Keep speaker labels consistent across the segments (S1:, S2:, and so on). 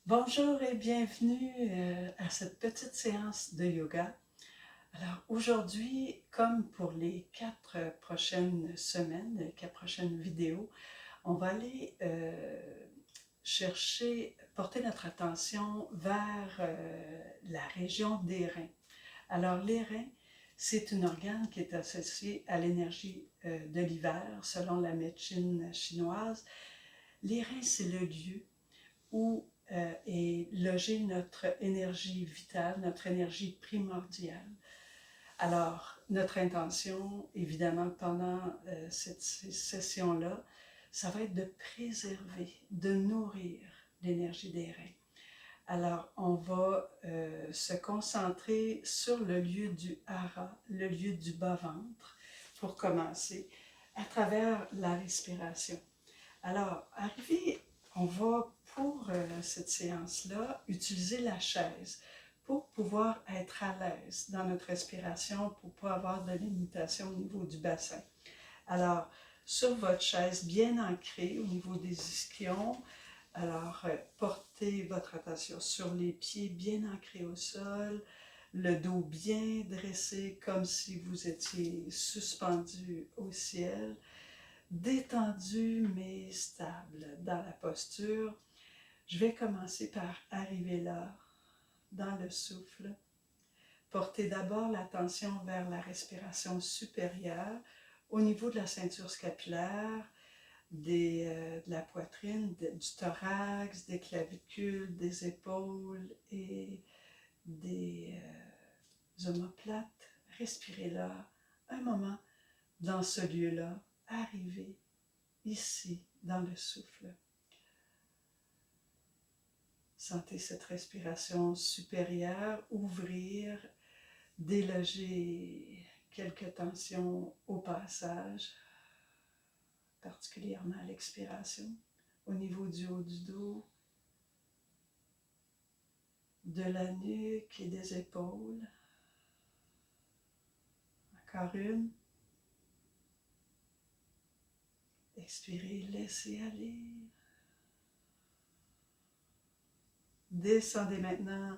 S1: Bonjour et bienvenue à cette petite séance de yoga. Alors aujourd'hui, comme pour les 4 prochaines semaines, les 4 prochaines vidéos, on va aller porter notre attention vers la région des reins. Alors les reins, c'est un organe qui est associé à l'énergie de l'hiver selon la médecine chinoise. Les reins, c'est le lieu où est logée notre énergie vitale, notre énergie primordiale. Alors, notre intention, évidemment, pendant cette session-là, ça va être de préserver, de nourrir l'énergie des reins. Alors, on va se concentrer sur le lieu du hara, le lieu du bas-ventre, pour commencer, à travers la respiration. Alors, on va pour cette séance-là utiliser la chaise pour pouvoir être à l'aise dans notre respiration, pour ne pas avoir de limitation au niveau du bassin. Alors, sur votre chaise bien ancrée au niveau des ischions, alors portez votre attention sur les pieds bien ancrés au sol, le dos bien dressé comme si vous étiez suspendu au ciel, détendu mais stable dans la posture. Je vais commencer par arriver là, dans le souffle. Portez d'abord l'attention vers la respiration supérieure, au niveau de la ceinture scapulaire, de la poitrine, du thorax, des clavicules, des épaules et des omoplates. Respirez là un moment dans ce lieu-là. Arrivez ici dans le souffle. Sentez cette respiration supérieure ouvrir, déloger quelques tensions au passage, particulièrement à l'expiration, au niveau du haut du dos, de la nuque et des épaules. Encore une. Expirez, laissez aller. Descendez maintenant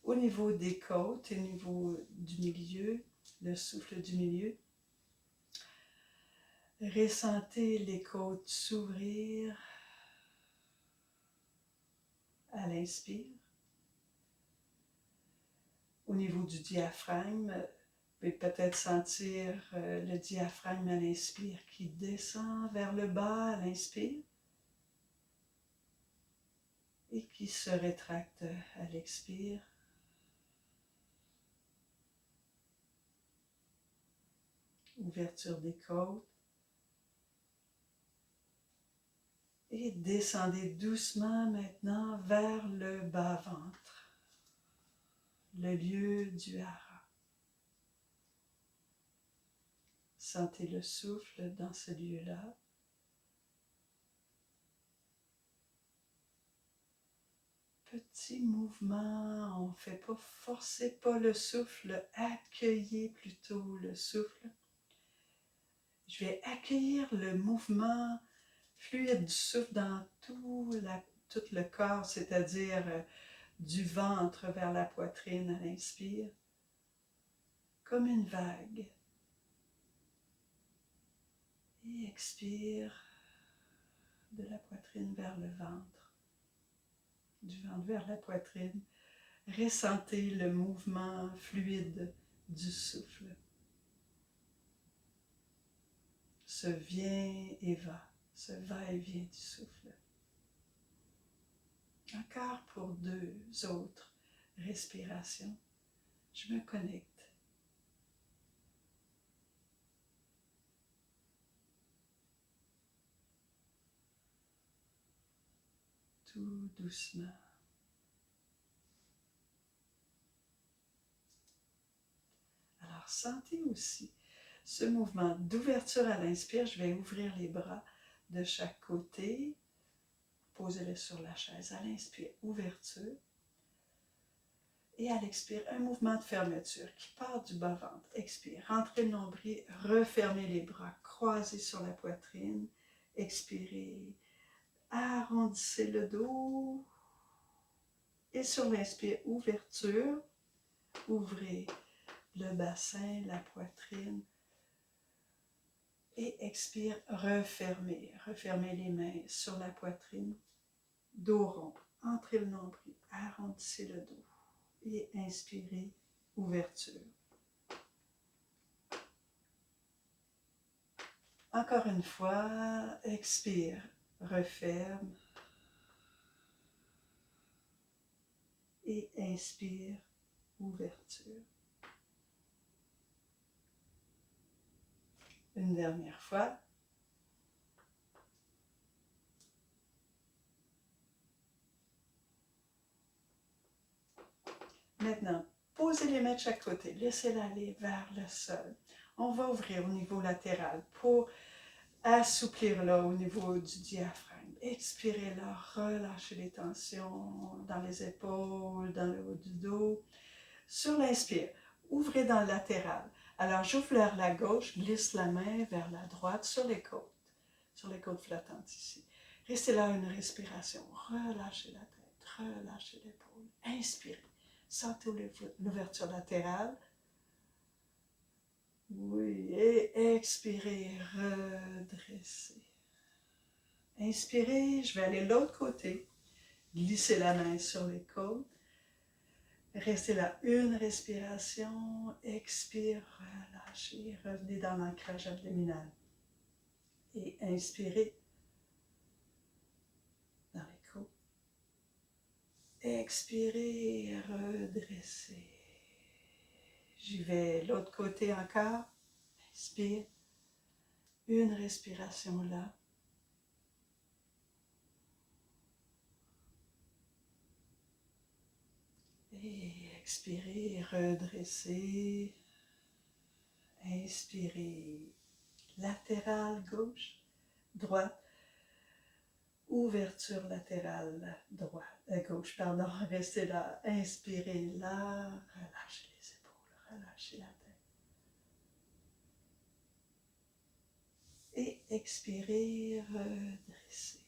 S1: au niveau des côtes et au niveau du milieu, le souffle du milieu. Ressentez les côtes s'ouvrir à l'inspire. Au niveau du diaphragme, vous pouvez peut-être sentir le diaphragme à l'inspire qui descend vers le bas à l'inspire et qui se rétracte à l'expire. Ouverture des côtes. Et descendez doucement maintenant vers le bas-ventre, le lieu du hara. Sentez le souffle dans ce lieu-là. Petit mouvement, on ne fait pas, forcez pas le souffle, accueillez plutôt le souffle. Je vais accueillir le mouvement fluide du souffle dans tout le corps, c'est-à-dire du ventre vers la poitrine à l'inspire, comme une vague. Et expire de la poitrine vers le ventre, du ventre vers la poitrine. Ressentez le mouvement fluide du souffle. Ce vient et va, ce va-et-vient du souffle. Encore pour 2 autres respirations, je me connecte. Tout doucement. Alors, sentez aussi ce mouvement d'ouverture à l'inspire. Je vais ouvrir les bras de chaque côté. Posez-les sur la chaise. À l'inspire, ouverture. Et à l'expire, un mouvement de fermeture qui part du bas-ventre. Expire, rentrez le nombril, refermez les bras, croisez sur la poitrine. Expirez, arrondissez le dos. Et sur l'inspire, ouverture. Ouvrez le bassin, la poitrine. Et expire, refermez. Refermez les mains sur la poitrine. Dos rond. Entrez le nombril. Arrondissez le dos. Et inspirez, ouverture. Encore une fois, expire, referme. Et inspire, ouverture. Une dernière fois. Maintenant, posez les mains de chaque côté. Laissez-les aller vers le sol. On va ouvrir au niveau latéral pour assouplir là au niveau du diaphragme. Expirez là, relâchez les tensions dans les épaules, dans le haut du dos. Sur l'inspire, ouvrez dans le latéral. Alors j'ouvre vers la gauche, glisse la main vers la droite sur les côtes flottantes ici. Restez là une respiration, relâchez la tête, relâchez l'épaule. Inspirez, sentez l'ouverture latérale. Oui, et expirez, redressez. Inspirez, je vais aller de l'autre côté. Glissez la main sur les côtes. Restez là, une respiration. Expire, relâchez. Revenez dans l'ancrage abdominal. Et inspirez dans les côtes. Expirez, redressez. J'y vais de l'autre côté encore. Inspire. Une respiration là. Et expirez, redressez. Inspirez. Latéral gauche, droite. Ouverture latérale droite, gauche, pardon. Restez là. Inspirez là. Relâchez les épaules, relâchez la tête. Et expirez, redressez.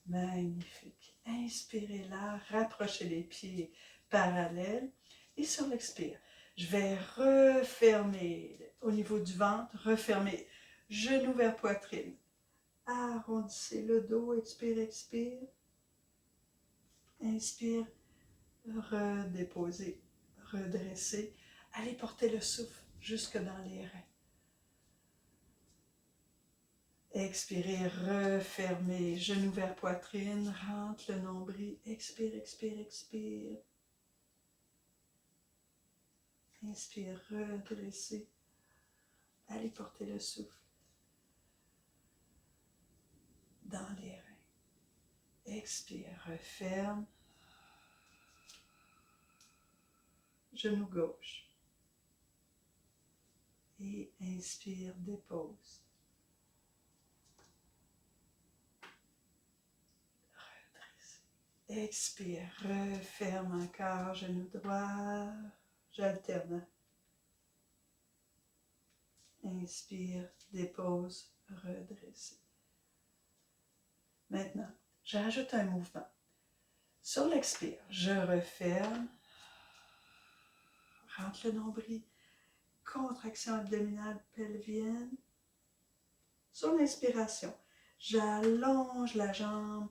S1: Magnifique. Inspirez là, rapprochez les pieds parallèles. Et sur l'expire, je vais refermer au niveau du ventre, refermer genou vers poitrine. Arrondissez le dos, expire, expire. Inspire, redéposez, redressez. Allez porter le souffle jusque dans les reins. Expirez, refermez, genou vers poitrine, rentre le nombril, expire, expire, expire. Inspire, redressez, allez porter le souffle dans les reins. Expire, referme, genou gauche. Et inspire, dépose. Expire, referme encore, genou droit, j'alterne. Inspire, dépose, redresse. Maintenant, j'ajoute un mouvement. Sur l'expire, je referme, rentre le nombril, contraction abdominale pelvienne. Sur l'inspiration, j'allonge la jambe,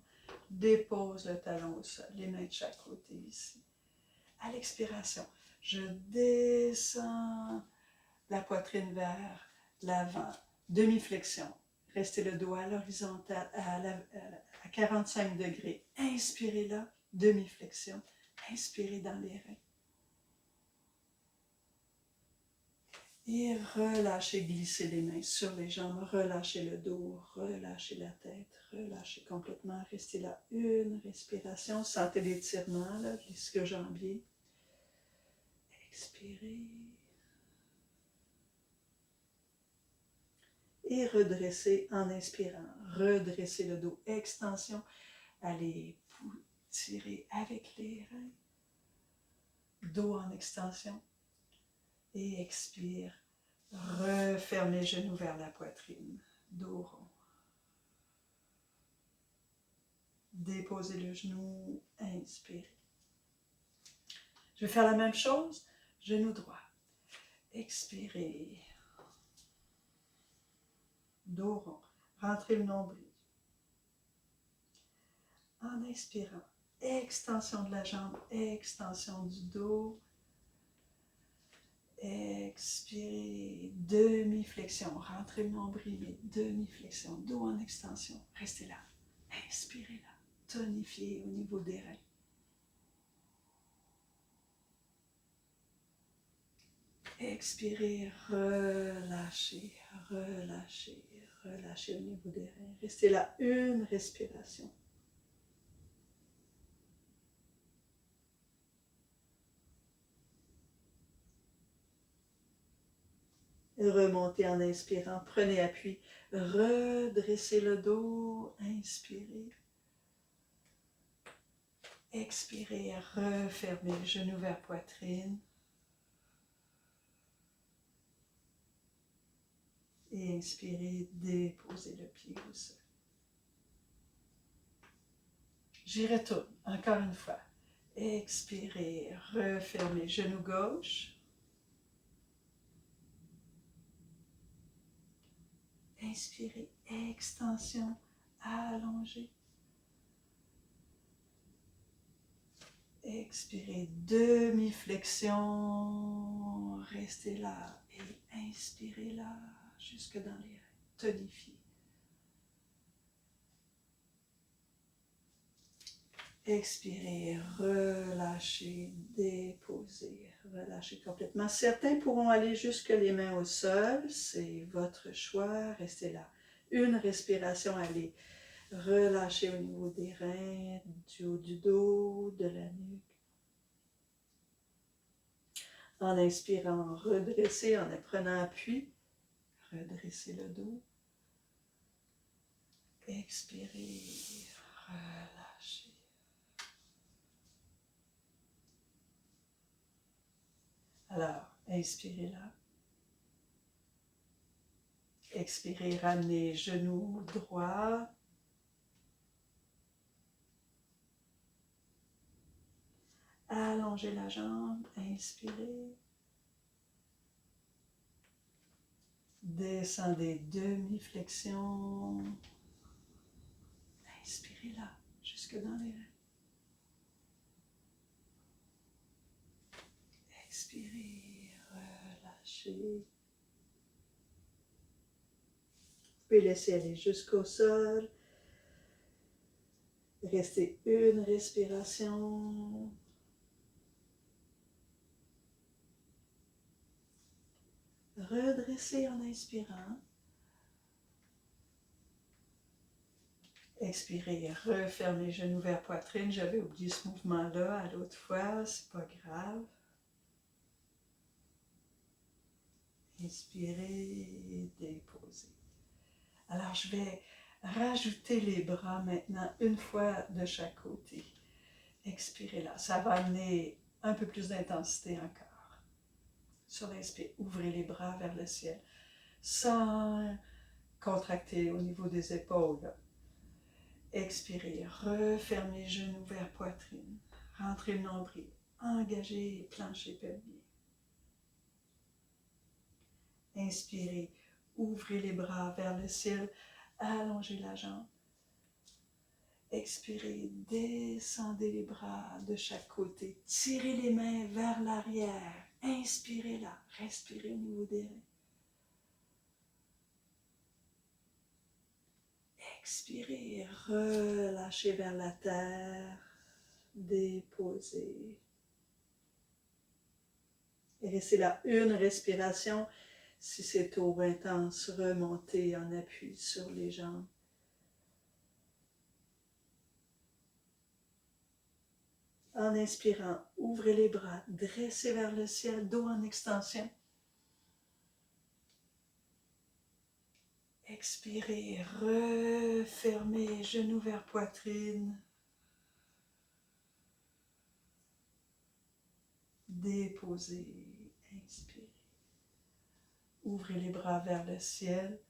S1: dépose le talon au sol, les mains de chaque côté ici. À l'expiration, je descends la poitrine vers l'avant, demi-flexion. Restez le dos à l'horizontale, à 45 degrés. Inspirez là, demi-flexion. Inspirez dans les reins. Et relâchez, glissez les mains sur les jambes, relâchez le dos, relâchez la tête, relâchez complètement. Restez là, une respiration. Sentez l'étirement, l'ischio-jambier. Expirez. Et redressez en inspirant. Redressez le dos, extension. Allez tirer avec les reins. Dos en extension. Et expire. Referme les genoux vers la poitrine. Dos rond. déposez le genou, inspirez. Je vais faire la même chose, genou droit. Expirez. Dos rond. Rentrez le nombril. En inspirant, extension de la jambe, extension du dos. Expirez, demi-flexion. Rentrez le nombril, demi-flexion. Dos en extension. Restez là. Inspirez là. Tonifiez au niveau des reins. Expirez, relâchez, relâchez, relâchez au niveau des reins. Restez là, une respiration. Remontez en inspirant, prenez appui, redressez le dos, inspirez. Expirez, refermez, genou vers poitrine. Et inspirez, déposez le pied au sol. J'y retourne, encore une fois. Expirez, refermez, genou gauche. Inspirez, extension, allongez. Expirez, demi-flexion. Restez là et inspirez là, jusque dans les reins. Tonifiez. Expirez, relâchez, déposez, relâchez complètement. Certains pourront aller jusque les mains au sol, c'est votre choix, restez là. Une respiration, allez, relâchez au niveau des reins, du haut du dos, de la nuque. En inspirant, redressez, en prenant appui, redressez le dos. Expirez, relâchez. Alors, inspirez là. Expirez, ramenez genou droit. Allongez la jambe, inspirez. Descendez, demi-flexion. Inspirez là, jusque dans les reins. Expirez, relâchez. Vous pouvez laisser aller jusqu'au sol. Restez une respiration. Redressez en inspirant. Expirez, refermez genoux vers poitrine. J'avais oublié ce mouvement-là à l'autre fois, c'est pas grave. Inspirez, déposez. Alors je vais rajouter les bras maintenant, une fois de chaque côté. Expirez là, ça va amener un peu plus d'intensité encore. Sur l'inspire, ouvrez les bras vers le ciel, sans contracter au niveau des épaules. Expirez, refermez genoux vers poitrine, rentrez le nombril, engagez plancher pelvien. Inspirez, ouvrez les bras vers le ciel, allongez la jambe. Expirez, descendez les bras de chaque côté, tirez les mains vers l'arrière. Inspirez là, respirez au niveau des reins. Expirez, relâchez vers la terre, déposez. Et restez là, une respiration. Si c'est trop intense, remontez en appui sur les jambes. En inspirant, ouvrez les bras, dressez vers le ciel, dos en extension. Expirez, refermez, genoux vers poitrine. Déposez, inspirez. Ouvrez les bras vers le ciel.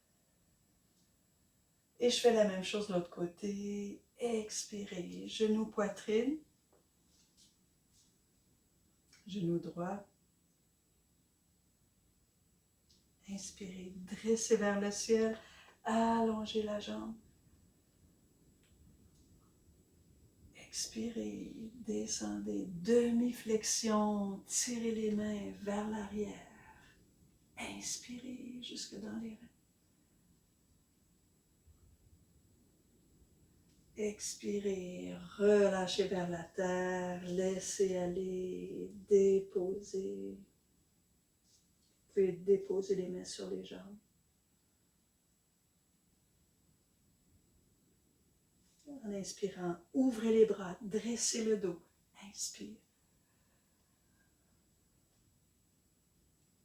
S1: Et je fais la même chose de l'autre côté. Expirez, genou, poitrine, genou droit. Inspirez, dressez vers le ciel, allongez la jambe. Expirez, descendez, demi-flexion, tirez les mains vers l'arrière. Inspirez jusque dans les reins. Expirez, relâchez vers la terre, laissez aller, déposez. Vous pouvez déposer les mains sur les jambes. En inspirant, ouvrez les bras, dressez le dos. Inspire.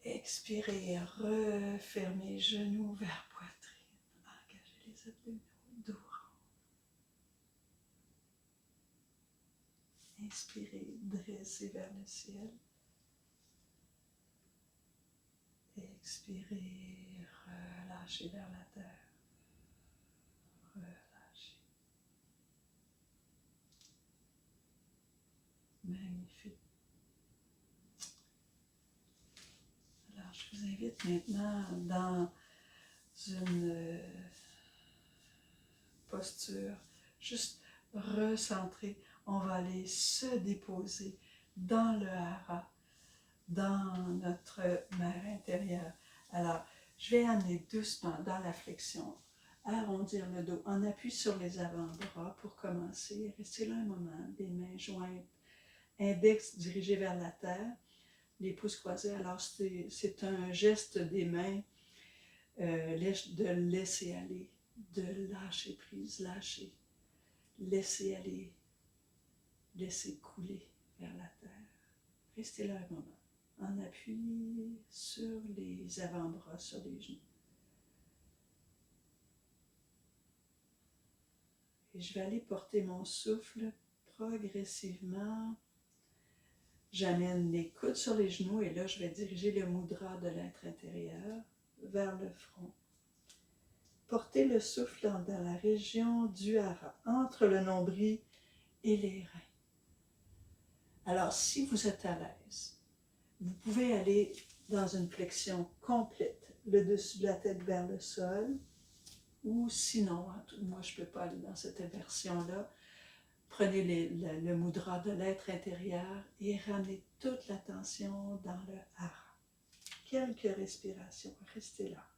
S1: Expirez, refermez genoux vers poitrine. Engagez les abdominaux, dos rond. Inspirez, dressez vers le ciel. Expirez, relâchez vers la terre. Relâchez. Magnifique. Alors, je vous invite maintenant dans une posture juste recentrée. On va aller se déposer dans le hara, dans notre mer intérieure. Alors, je vais amener doucement dans la flexion, arrondir le dos, en appui sur les avant-bras pour commencer. Restez là un moment, les mains jointes, index dirigé vers la terre, les pouces croisés. Alors, c'est un geste des mains de laisser aller, de lâcher prise, lâcher, laisser aller, laisser couler vers la terre. Restez là un moment, en appui sur les avant-bras, sur les genoux. Et je vais aller porter mon souffle progressivement. J'amène les coudes sur les genoux et là, je vais diriger le mudra de l'être intérieur vers le front. Portez le souffle dans la région du hara, entre le nombril et les reins. Alors, si vous êtes à l'aise, vous pouvez aller dans une flexion complète, le dessus de la tête vers le sol, ou sinon, moi je ne peux pas aller dans cette version-là, prenez le mudra de l'être intérieur et ramenez toute l'attention dans le hara. Quelques respirations, restez là.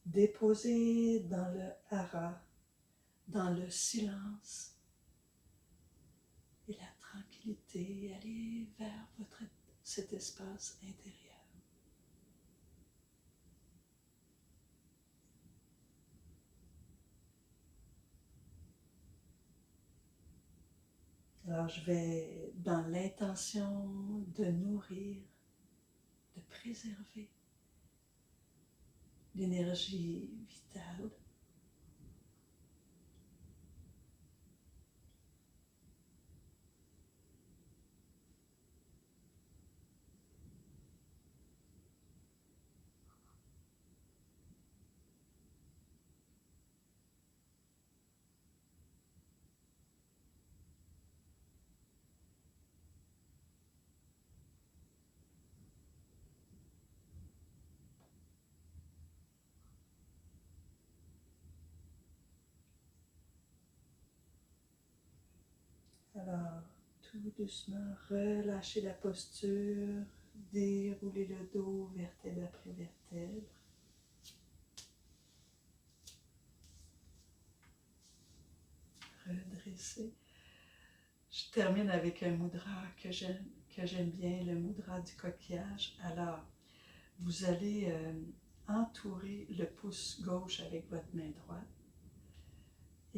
S1: Déposez dans le hara, dans le silence et la tranquillité, allez vers cet espace intérieur. Alors je vais dans l'intention de nourrir, de préserver l'énergie vitale. Alors, tout doucement, relâchez la posture, déroulez le dos, vertèbre après vertèbre. Redressez. Je termine avec un mudra que j'aime bien, le mudra du coquillage. Alors, vous allez entourer le pouce gauche avec votre main droite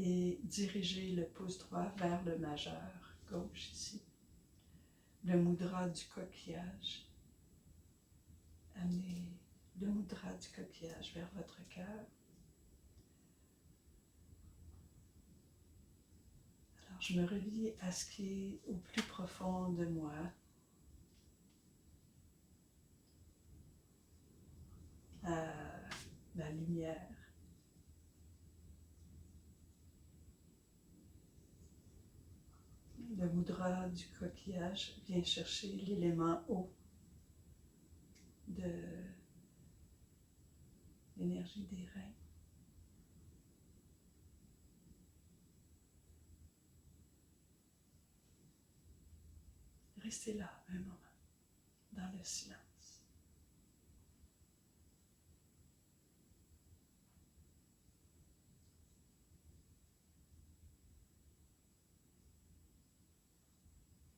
S1: et diriger le pouce droit vers le majeur gauche ici. Le mudra du coquillage. Amenez le mudra du coquillage vers votre cœur. Alors, je me relie à ce qui est au plus profond de moi. lumière. Le mudra du coquillage vient chercher l'élément eau de l'énergie des reins. Restez là un moment, dans le silence.